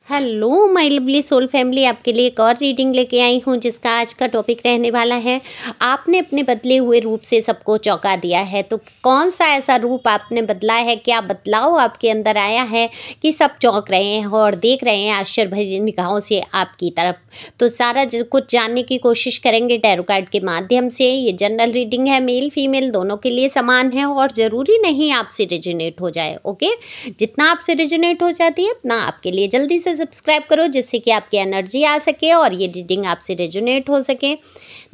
Hello my lovely soul family, आपके लिए एक और रीडिंग लेके आई हूँ जिसका आज का टॉपिक रहने वाला है। आपने अपने बदले हुए रूप से सबको चौंका दिया है, तो कौन सा ऐसा रूप आपने बदला है, क्या बदलाव आपके अंदर आया है कि सब चौंक रहे हैं और देख रहे हैं आश्चर्य भरी निगाहों से आपकी तरफ। तो सारा कुछ जानने की कोशिश करेंगे टैरो कार्ड के माध्यम से। ये जनरल रीडिंग है, मेल फीमेल दोनों के लिए समान है और ज़रूरी नहीं आपसे रेजोनेट हो जाए। ओके, जितना आपसे रेजोनेट हो जाती है उतना आपके लिए जल्दी से सब्सक्राइब करो, जिससे कि आपकी एनर्जी आ सके और ये रीडिंग आपसे रेजोनेट हो सके।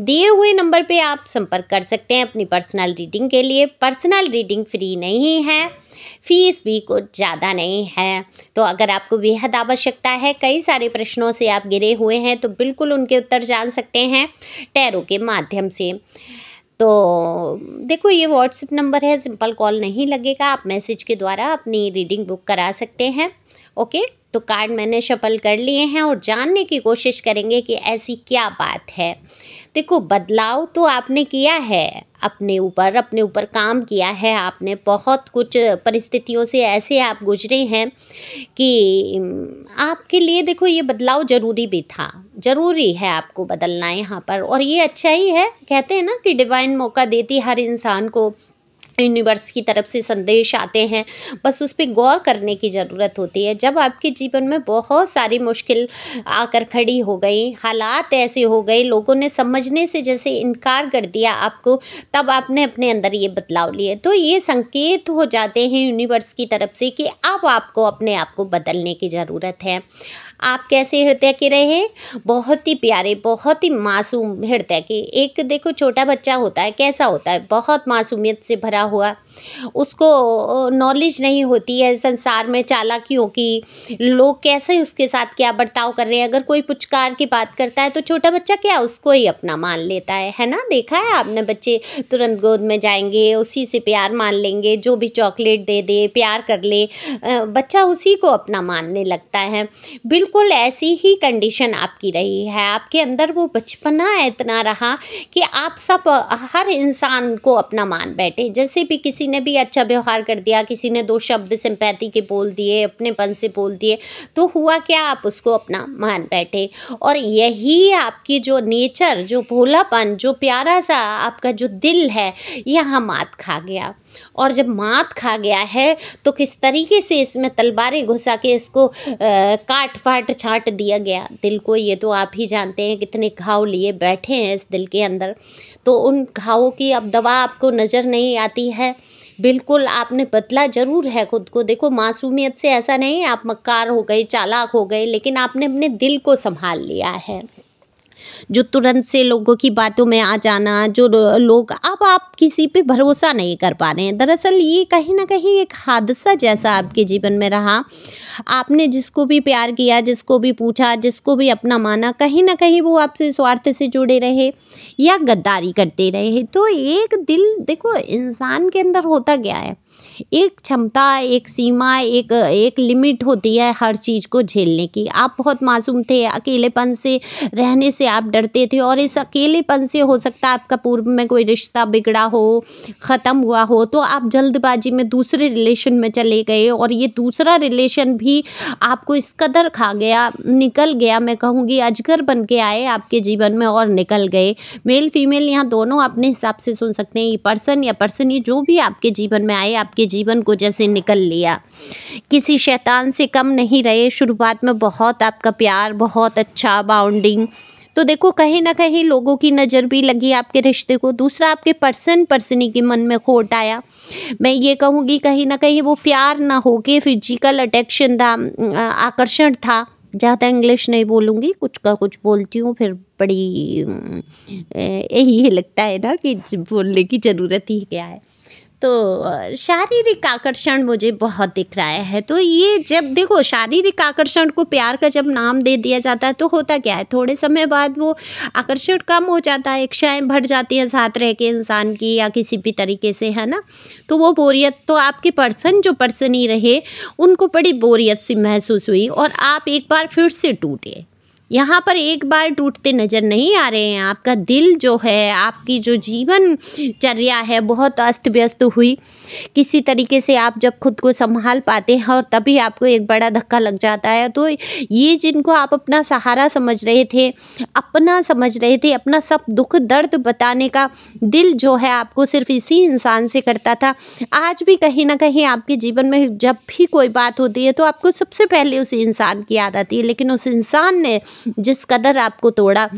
दिए हुए नंबर पे आप संपर्क कर सकते हैं अपनी पर्सनल रीडिंग के लिए। पर्सनल रीडिंग फ्री नहीं है, फीस भी कुछ ज़्यादा नहीं है। तो अगर आपको बेहद आवश्यकता है, कई सारे प्रश्नों से आप घिरे हुए हैं, तो बिल्कुल उनके उत्तर जान सकते हैं टैरो के माध्यम से। तो देखो, ये व्हाट्सएप नंबर है, सिंपल कॉल नहीं लगेगा, आप मैसेज के द्वारा अपनी रीडिंग बुक करा सकते हैं। ओके, तो कार्ड मैंने शफल कर लिए हैं और जानने की कोशिश करेंगे कि ऐसी क्या बात है। देखो, बदलाव तो आपने किया है, अपने ऊपर काम किया है आपने। बहुत कुछ परिस्थितियों से ऐसे आप गुजरे हैं कि आपके लिए देखो ये बदलाव ज़रूरी भी था, ज़रूरी है आपको बदलना यहाँ पर। और ये अच्छा ही है, कहते हैं ना कि डिवाइन मौका देती हर इंसान को, यूनिवर्स की तरफ से संदेश आते हैं, बस उस पर गौर करने की ज़रूरत होती है। जब आपके जीवन में बहुत सारी मुश्किल आकर खड़ी हो गई, हालात ऐसे हो गए, लोगों ने समझने से जैसे इनकार कर दिया आपको, तब आपने अपने अंदर ये बदलाव लिए। तो ये संकेत हो जाते हैं यूनिवर्स की तरफ से कि अब आपको अपने आप को बदलने की ज़रूरत है। आप कैसे हृदय के रहे, बहुत ही प्यारे, बहुत ही मासूम हृदय के। एक देखो छोटा बच्चा होता है, कैसा होता है, बहुत मासूमियत से भरा हुआ। उसको नॉलेज नहीं होती है संसार में चालाकियों की, लोग कैसे उसके साथ क्या बर्ताव कर रहे हैं। अगर कोई पुचकार की बात करता है तो छोटा बच्चा क्या उसको ही अपना मान लेता है ना। देखा है आपने, बच्चे तुरंत गोद में जाएंगे, उसी से प्यार मान लेंगे, जो भी चॉकलेट दे दे, प्यार कर ले, बच्चा उसी को अपना मानने लगता है। बिल्कुल ऐसी ही कंडीशन आपकी रही है, आपके अंदर वो बचपना इतना रहा कि आप सब हर इंसान को अपना मान बैठे। जैसे भी किसी ने भी अच्छा व्यवहार कर दिया, किसी ने दो शब्द सिंपैथी के बोल दिए, अपनेपन से बोल दिए, तो हुआ क्या, आप उसको अपना मान बैठे। और यही आपकी जो नेचर, जो भोलापन, जो प्यारा सा आपका जो दिल है, यहाँ मात खा गया। और जब मात खा गया है तो किस तरीके से इसमें तलवारें घुसा के इसको काट फाट छाट दिया गया दिल को, ये तो आप ही जानते हैं कितने घाव लिए बैठे हैं इस दिल के अंदर। तो उन घावों की अब दवा आपको नज़र नहीं आती है। बिल्कुल आपने बदला ज़रूर है खुद को। देखो, मासूमियत से ऐसा नहीं आप मक्कार हो गए, चालाक हो गए, लेकिन आपने अपने दिल को संभाल लिया है। जो तुरंत से लोगों की बातों में आ जाना, जो लोग, अब आप किसी पे भरोसा नहीं कर पा रहे हैं। दरअसल ये कहीं ना कहीं एक हादसा जैसा आपके जीवन में रहा। आपने जिसको भी प्यार किया, जिसको भी पूछा, जिसको भी अपना माना, कहीं ना कहीं वो आपसे स्वार्थ से जुड़े रहे या गद्दारी करते रहे। तो एक दिल, देखो इंसान के अंदर होता क्या है, एक क्षमता, एक सीमा, एक लिमिट होती है हर चीज़ को झेलने की। आप बहुत मासूम थे, अकेलेपन से रहने से आप डरते थे, और इस अकेलेपन से हो सकता है आपका पूर्व में कोई रिश्ता बिगड़ा हो, ख़त्म हुआ हो, तो आप जल्दबाजी में दूसरे रिलेशन में चले गए, और ये दूसरा रिलेशन भी आपको इस कदर खा गया, निकल गया, मैं कहूँगी अजगर बन के आए आपके जीवन में और निकल गए। मेल फीमेल यहाँ दोनों अपने हिसाब से सुन सकते हैं। ये पर्सन या पर्सन, ये जो भी आपके जीवन में आए, आपके जीवन को जैसे निकल लिया। किसी शैतान से कम नहीं रहे। शुरुआत में बहुत आपका प्यार, बहुत अच्छा बाउंडिंग। तो देखो, कहीं ना कहीं लोगों की नज़र भी लगी आपके रिश्ते को। दूसरा, आपके पर्सनी के मन में खोट आया। मैं ये कहूँगी कहीं ना कहीं वो प्यार ना होके फिजिकल अट्रैक्शन था, आकर्षण था। ज़्यादा इंग्लिश नहीं बोलूँगी, कुछ का कुछ बोलती हूँ, फिर बड़ी यही लगता है ना कि बोलने की ज़रूरत ही क्या है। तो शारीरिक आकर्षण मुझे बहुत दिख रहा है। तो ये जब देखो, शारीरिक आकर्षण को प्यार का जब नाम दे दिया जाता है तो होता क्या है, थोड़े समय बाद वो आकर्षण कम हो जाता है, इच्छाएं बढ़ जाती हैं साथ रह के इंसान की, या किसी भी तरीके से, है ना। तो वो बोरियत, तो आपके पर्सन जो पर्सन ही रहे, उनको बड़ी बोरियत सी महसूस हुई और आप एक बार फिर से टूटे। यहाँ पर एक बार टूटते नज़र नहीं आ रहे हैं। आपका दिल जो है, आपकी जो जीवनचर्या है बहुत अस्त व्यस्त हुई। किसी तरीके से आप जब खुद को संभाल पाते हैं और तभी आपको एक बड़ा धक्का लग जाता है। तो ये जिनको आप अपना सहारा समझ रहे थे, अपना समझ रहे थे, अपना सब दुख दर्द बताने का दिल जो है आपको सिर्फ इसी इंसान से करता था, आज भी कहीं ना कहीं आपके जीवन में जब भी कोई बात होती है तो आपको सबसे पहले उस इंसान की याद आती है। लेकिन उस इंसान ने जिस कदर आपको तोड़ा,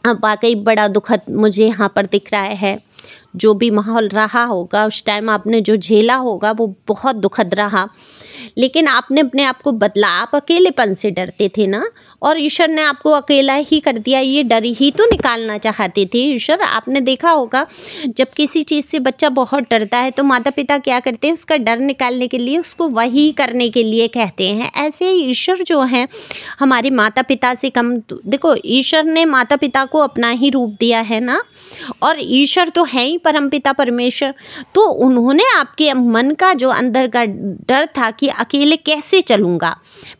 वाकई बड़ा दुखद मुझे यहाँ पर दिख रहा है। जो भी माहौल रहा होगा उस टाइम, आपने जो झेला होगा वो बहुत दुखद रहा, लेकिन आपने अपने आप को बदला। आप अकेलेपन से डरते थे ना, और ईश्वर ने आपको अकेला ही कर दिया। ये डर ही तो निकालना चाहते थे ईश्वर। आपने देखा होगा जब किसी चीज़ से बच्चा बहुत डरता है तो माता पिता क्या करते हैं, उसका डर निकालने के लिए उसको वही करने के लिए कहते हैं। ऐसे ही ईश्वर जो हैं हमारे माता पिता से कम, देखो ईश्वर ने माता पिता को अपना ही रूप दिया है ना, और ईश्वर तो है ही परमपिता परमेश्वर। तो उन्होंने आपके मन का जो अंदर का डर था कि अकेले कैसे चलूँगा,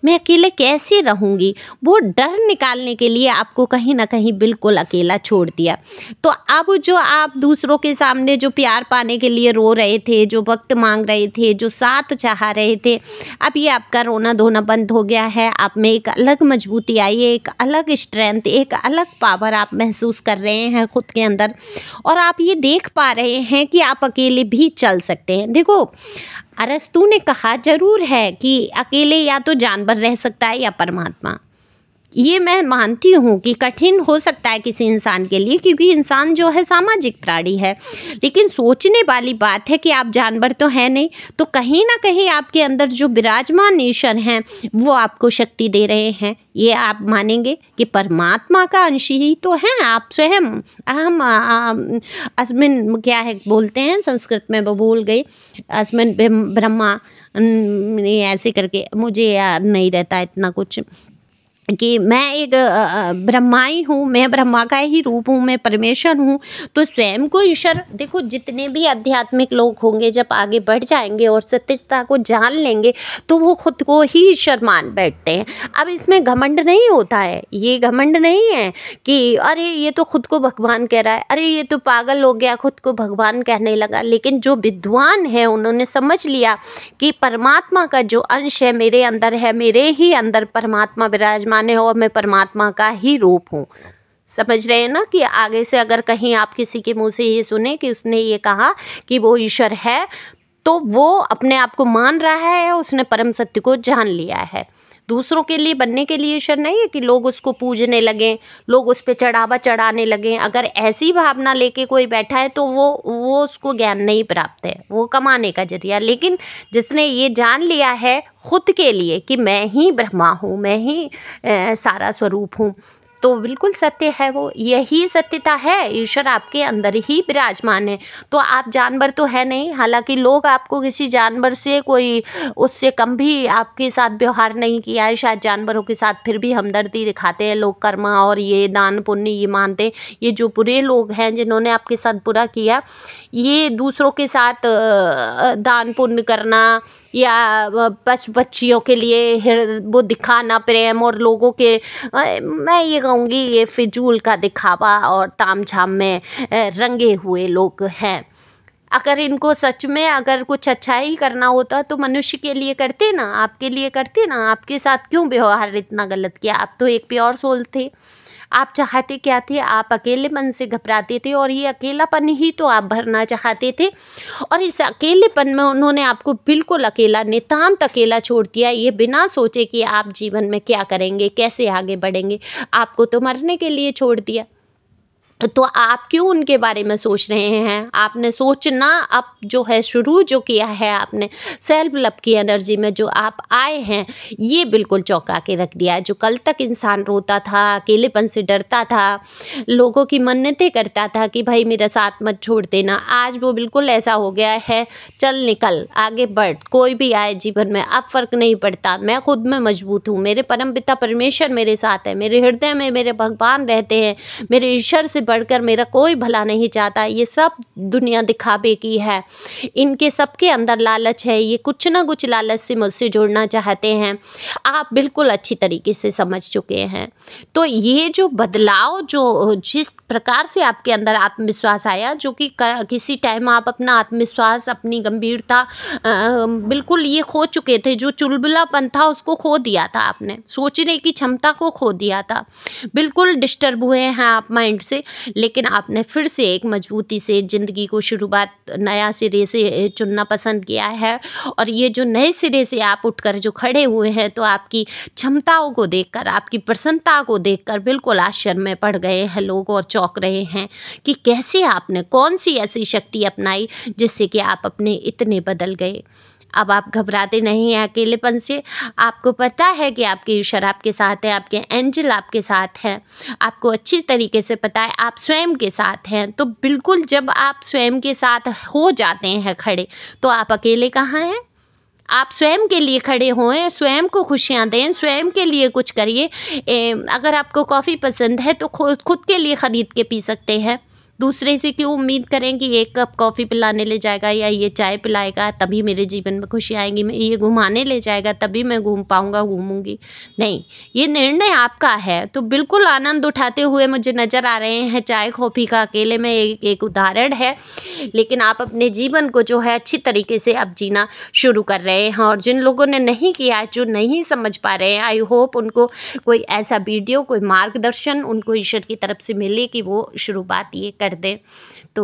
मैं अकेले कैसे रहूँगी, वो डर निकालने के लिए आपको कहीं ना कहीं बिल्कुल अकेला छोड़ दिया। तो अब जो आप दूसरों के सामने जो प्यार पाने के लिए रो रहे थे, जो वक्त मांग रहे थे, जो साथ चाह रहे थे, अब ये आपका रोना धोना बंद हो गया है। आप में एक अलग मजबूती आई है, एक अलग स्ट्रेंथ, एक अलग पावर आप महसूस कर रहे हैं खुद के अंदर, और आप ये देख पा रहे हैं कि आप अकेले भी चल सकते हैं। देखो अरस्तु ने कहा जरूर है कि अकेले या तो जानवर रह सकता है या परमात्मा। ये मैं मानती हूँ कि कठिन हो सकता है किसी इंसान के लिए, क्योंकि इंसान जो है सामाजिक प्राणी है। लेकिन सोचने वाली बात है कि आप जानवर तो हैं नहीं, तो कहीं ना कहीं आपके अंदर जो विराजमान ईश्वर हैं वो आपको शक्ति दे रहे हैं। ये आप मानेंगे कि परमात्मा का अंश ही तो हैं आप स्वयं। हम अस्मिन क्या है बोलते हैं संस्कृत में, वो भूल गई, अस्मिन ब्रह्मा, ऐसे करके मुझे याद नहीं रहता इतना कुछ, कि मैं एक ब्रह्माई हूँ, मैं ब्रह्मा का ही रूप हूँ, मैं परमेश्वर हूँ। तो स्वयं को ईश्वर, देखो जितने भी आध्यात्मिक लोग होंगे जब आगे बढ़ जाएंगे और सत्यता को जान लेंगे तो वो खुद को ही ईश्वर मान बैठते हैं। अब इसमें घमंड नहीं होता है, ये घमंड नहीं है कि अरे ये तो खुद को भगवान कह रहा है, अरे ये तो पागल हो गया खुद को भगवान कहने लगा। लेकिन जो विद्वान है उन्होंने समझ लिया कि परमात्मा का जो अंश है मेरे अंदर है, मेरे ही अंदर परमात्मा विराजमान है और मैं परमात्मा का ही रूप हूँ। समझ रहे हैं ना कि आगे से अगर कहीं आप किसी के मुंह से ये सुने कि उसने ये कहा कि वो ईश्वर है, तो वो अपने आप को मान रहा है, उसने परम सत्य को जान लिया है। दूसरों के लिए बनने के लिए ईश्वर नहीं है कि लोग उसको पूजने लगें, लोग उस पर चढ़ावा चढ़ाने लगें। अगर ऐसी भावना लेके कोई बैठा है तो वो उसको ज्ञान नहीं प्राप्त है, वो कमाने का जरिया। लेकिन जिसने ये जान लिया है खुद के लिए कि मैं ही ब्रह्मा हूँ, मैं ही सारा स्वरूप हूँ, तो बिल्कुल सत्य है वो, यही सत्यता है। ईश्वर आपके अंदर ही विराजमान है। तो आप जानवर तो है नहीं, हालांकि लोग आपको किसी जानवर से कोई उससे कम भी आपके साथ व्यवहार नहीं किया है, शायद जानवरों के साथ फिर भी हमदर्दी दिखाते हैं लोग, कर्मा और ये दान पुण्य ये मानते हैं। ये जो बुरे लोग हैं जिन्होंने आपके साथ बुरा किया, ये दूसरों के साथ दान पुण्य करना या पशु पक्षियों के लिए वो दिखाना प्रेम, और लोगों के मैं ये कहूँगी ये फिजूल का दिखावा और तामझाम में रंगे हुए लोग हैं। अगर इनको सच में अगर कुछ अच्छा ही करना होता तो मनुष्य के लिए करते ना, आपके लिए करते ना। आपके साथ क्यों व्यवहार इतना गलत किया? आप तो एक प्योर सोल थे। आप चाहते क्या थे? आप अकेलेपन से घबराते थे और ये अकेलापन ही तो आप भरना चाहते थे, और इस अकेलेपन में उन्होंने आपको बिल्कुल अकेला, नितांत अकेला छोड़ दिया, ये बिना सोचे कि आप जीवन में क्या करेंगे, कैसे आगे बढ़ेंगे। आपको तो मरने के लिए छोड़ दिया, तो आप क्यों उनके बारे में सोच रहे हैं? आपने सोचना अब जो है शुरू जो किया है आपने, सेल्फ लव की एनर्जी में जो आप आए हैं, ये बिल्कुल चौंका के रख दिया है। जो कल तक इंसान रोता था, अकेलेपन से डरता था, लोगों की मन्नतें करता था कि भाई मेरा साथ मत छोड़ देना, आज वो बिल्कुल ऐसा हो गया है, चल निकल आगे बढ़, कोई भी आए जीवन में अब फर्क नहीं पड़ता, मैं खुद में मजबूत हूँ, मेरे परमपिता परमेश्वर मेरे साथ है, मेरे हृदय में मेरे भगवान रहते हैं, मेरे ईश्वर से बढ़कर मेरा कोई भला नहीं चाहता, ये सब दुनिया दिखावे की है, इनके सबके अंदर लालच है, ये कुछ ना कुछ लालच से मुझसे जुड़ना चाहते हैं, आप बिल्कुल अच्छी तरीके से समझ चुके हैं। तो ये जो बदलाव, जो जिस प्रकार से आपके अंदर आत्मविश्वास आया, जो कि किसी टाइम आप अपना आत्मविश्वास, अपनी गंभीरता बिल्कुल ये खो चुके थे, जो चुलबुलापन था उसको खो दिया था आपने, सोचने की क्षमता को खो दिया था, बिल्कुल डिस्टर्ब हुए हैं आप माइंड से, लेकिन आपने फिर से एक मजबूती से ज़िंदगी को शुरुआत नया सिरे से चुनना पसंद किया है। और ये जो नए सिरे से आप उठकर जो खड़े हुए हैं, तो आपकी क्षमताओं को देखकर, आपकी प्रसन्नता को देखकर बिल्कुल आश्चर्य में पड़ गए हैं लोग और चौंक रहे हैं कि कैसे आपने कौन सी ऐसी शक्ति अपनाई जिससे कि आप अपने इतने बदल गए। अब आप घबराते नहीं हैं अकेलेपन से, आपको पता है कि आपके ईश्वर आपके साथ हैं, आपके एंजल आपके साथ हैं, आपको अच्छी तरीके से पता है आप स्वयं के साथ हैं। तो बिल्कुल जब आप स्वयं के साथ हो जाते हैं खड़े, तो आप अकेले कहाँ हैं। आप स्वयं के लिए खड़े होएं, स्वयं को खुशियाँ दें, स्वयं के लिए कुछ करिए। अगर आपको कॉफ़ी पसंद है तो खुद के लिए ख़रीद के पी सकते हैं। दूसरे से क्यों उम्मीद करें कि एक कप कॉफ़ी पिलाने ले जाएगा या ये चाय पिलाएगा तभी मेरे जीवन में खुशी आएगी, मैं ये घुमाने ले जाएगा तभी मैं घूम पाऊँगा, घूमूंगी। नहीं, ये निर्णय आपका है। तो बिल्कुल आनंद उठाते हुए मुझे नज़र आ रहे हैं, चाय कॉफ़ी का अकेले में एक उदाहरण है, लेकिन आप अपने जीवन को जो है अच्छी तरीके से अब जीना शुरू कर रहे हैं। और जिन लोगों ने नहीं किया, जो नहीं समझ पा रहे हैं, आई होप उनको कोई ऐसा वीडियो, कोई मार्गदर्शन उनको ईश्वर की तरफ से मिले कि वो शुरुआत ये कर दें। तो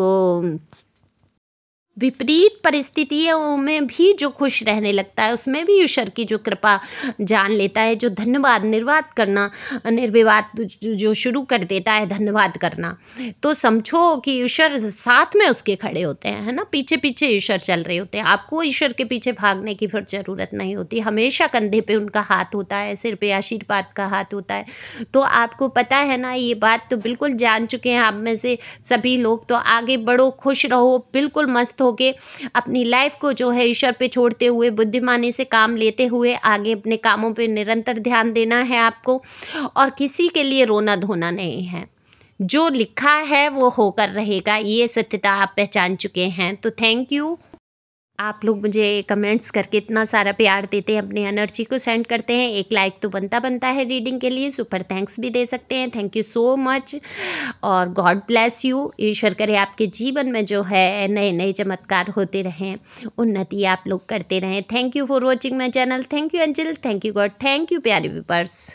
विपरीत परिस्थितियों में भी जो खुश रहने लगता है, उसमें भी ईश्वर की जो कृपा जान लेता है, जो धन्यवाद निर्विवाद जो शुरू कर देता है धन्यवाद करना, तो समझो कि ईश्वर साथ में उसके खड़े होते हैं, है ना, पीछे पीछे ईश्वर चल रहे होते हैं। आपको ईश्वर के पीछे भागने की फिर ज़रूरत नहीं होती, हमेशा कंधे पे उनका हाथ होता है, सिर पे आशीर्वाद का हाथ होता है। तो आपको पता है ना, ये बात तो बिल्कुल जान चुके हैं आप में से सभी लोग। तो आगे बढ़ो, खुश रहो, बिल्कुल मस्त होके अपनी लाइफ को जो है ईश्वर पे छोड़ते हुए, बुद्धिमानी से काम लेते हुए आगे अपने कामों पे निरंतर ध्यान देना है आपको। और किसी के लिए रोना धोना नहीं है, जो लिखा है वो होकर रहेगा, ये सत्यता आप पहचान चुके हैं। तो थैंक यू। आप लोग मुझे कमेंट्स करके इतना सारा प्यार देते हैं, अपनी एनर्जी को सेंड करते हैं, एक लाइक तो बनता है रीडिंग के लिए, सुपर थैंक्स भी दे सकते हैं। थैंक यू सो मच और गॉड ब्लेस यू। ईश्वर करे आपके जीवन में जो है नए नए चमत्कार होते रहें, उन्नति आप लोग करते रहें। Thank you for watching my channel. Thank you angel, thank you God, thank you प्यारे व्यूअर्स।